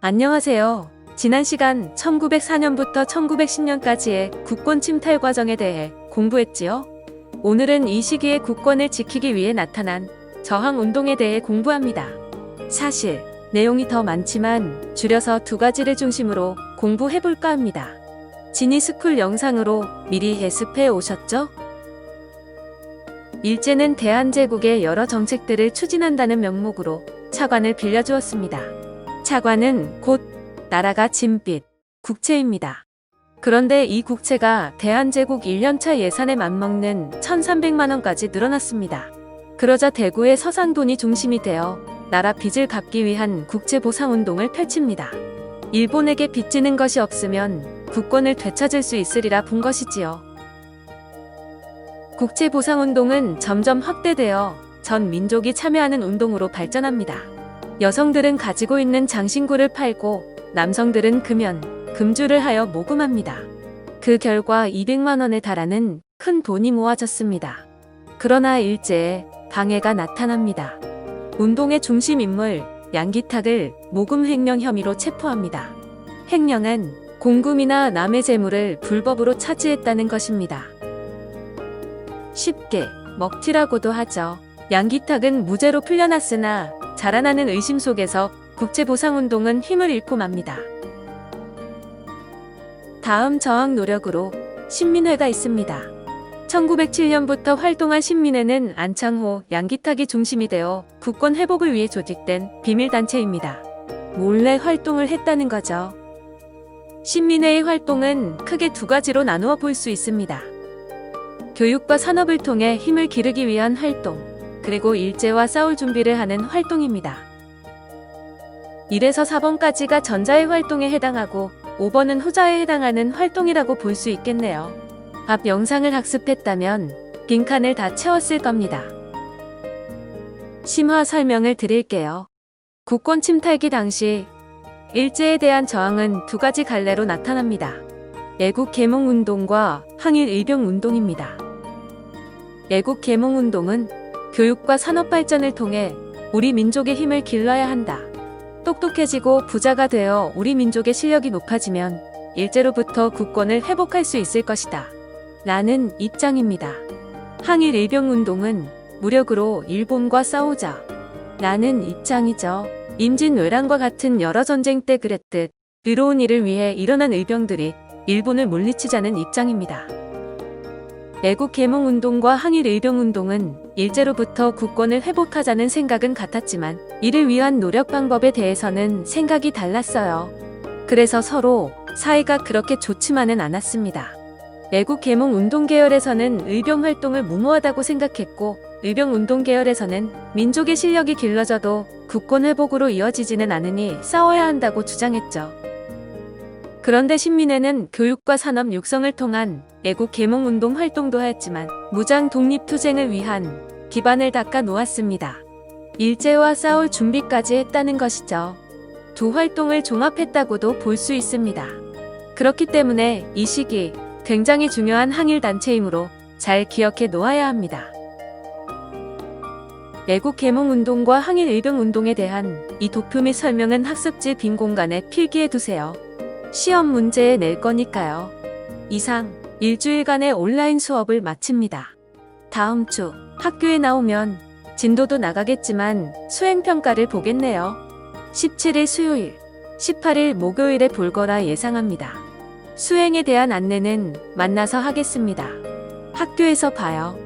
안녕하세요. 지난 시간 1904년부터 1910년까지의 국권 침탈 과정에 대해 공부했지요? 오늘은 이 시기의 국권을 지키기 위해 나타난 저항 운동에 대해 공부합니다. 사실 내용이 더 많지만 줄여서 두 가지를 중심으로 공부해볼까 합니다. 지니스쿨 영상으로 미리 예습해 오셨죠? 일제는 대한제국의 여러 정책들을 추진한다는 명목으로 차관을 빌려주었습니다. 차관은 곧 나라가 진빚, 국채입니다. 그런데 이 국채가 대한제국 1년차 예산에 맞먹는 1,300만 원까지 늘어났습니다. 그러자 대구의 서상돈이 중심이 되어 나라 빚을 갚기 위한 국채보상운동을 펼칩니다. 일본에게 빚지는 것이 없으면 국권을 되찾을 수 있으리라 본 것이지요. 국채보상운동은 점점 확대되어 전 민족이 참여하는 운동으로 발전합니다. 여성들은 가지고 있는 장신구를 팔고 남성들은 금연, 금주를 하여 모금합니다. 그 결과 200만 원에 달하는 큰 돈이 모아졌습니다. 그러나 일제에 방해가 나타납니다. 운동의 중심 인물 양기탁을 모금 횡령 혐의로 체포합니다. 횡령은 공금이나 남의 재물을 불법으로 차지했다는 것입니다. 쉽게 먹튀라고도 하죠. 양기탁은 무죄로 풀려났으나 자라나는 의심 속에서 국채보상운동은 힘을 잃고 맙니다. 다음 저항 노력으로 신민회가 있습니다. 1907년부터 활동한 신민회는 안창호, 양기탁이 중심이 되어 국권 회복을 위해 조직된 비밀단체입니다. 몰래 활동을 했다는 거죠. 신민회의 활동은 크게 두 가지로 나누어 볼 수 있습니다. 교육과 산업을 통해 힘을 기르기 위한 활동, 그리고 일제와 싸울 준비를 하는 활동입니다. 1에서 4번까지가 전자의 활동에 해당하고 5번은 후자에 해당하는 활동이라고 볼 수 있겠네요. 앞 영상을 학습했다면 빈칸을 다 채웠을 겁니다. 심화 설명을 드릴게요. 국권 침탈기 당시 일제에 대한 저항은 두 가지 갈래로 나타납니다. 애국개몽운동과 항일의병운동입니다. 애국개몽운동은 교육과 산업 발전을 통해 우리 민족의 힘을 길러야 한다. 똑똑해지고 부자가 되어 우리 민족의 실력이 높아지면 일제로부터 국권을 회복할 수 있을 것이다. 라는 입장입니다. 항일의병운동은 무력으로 일본과 싸우자. 라는 입장이죠. 임진왜란과 같은 여러 전쟁 때 그랬듯 의로운 일을 위해 일어난 의병들이 일본을 물리치자는 입장입니다. 애국개몽운동과 항일의병운동은 일제로부터 국권을 회복하자는 생각은 같았지만 이를 위한 노력 방법에 대해서는 생각이 달랐어요. 그래서 서로 사이가 그렇게 좋지만은 않았습니다. 애국개몽운동 계열에서는 의병활동을 무모하다고 생각했고 의병운동 계열에서는 민족의 실력이 길러져도 국권 회복으로 이어지지는 않으니 싸워야 한다고 주장했죠. 그런데 신민회는 교육과 산업 육성을 통한 애국개몽운동 활동도 하였지만 무장 독립투쟁을 위한 기반을 닦아 놓았습니다. 일제와 싸울 준비까지 했다는 것이죠. 두 활동을 종합했다고도 볼 수 있습니다. 그렇기 때문에 이 시기 굉장히 중요한 항일단체이므로 잘 기억해 놓아야 합니다. 애국개몽운동과 항일의병운동에 대한 이 도표 및 설명은 학습지 빈 공간에 필기해 두세요. 시험 문제에 낼 거니까요. 이상 일주일간의 온라인 수업을 마칩니다. 다음 주 학교에 나오면 진도도 나가겠지만 수행평가를 보겠네요. 17일 수요일, 18일 목요일에 볼 거라 예상합니다. 수행에 대한 안내는 만나서 하겠습니다. 학교에서 봐요.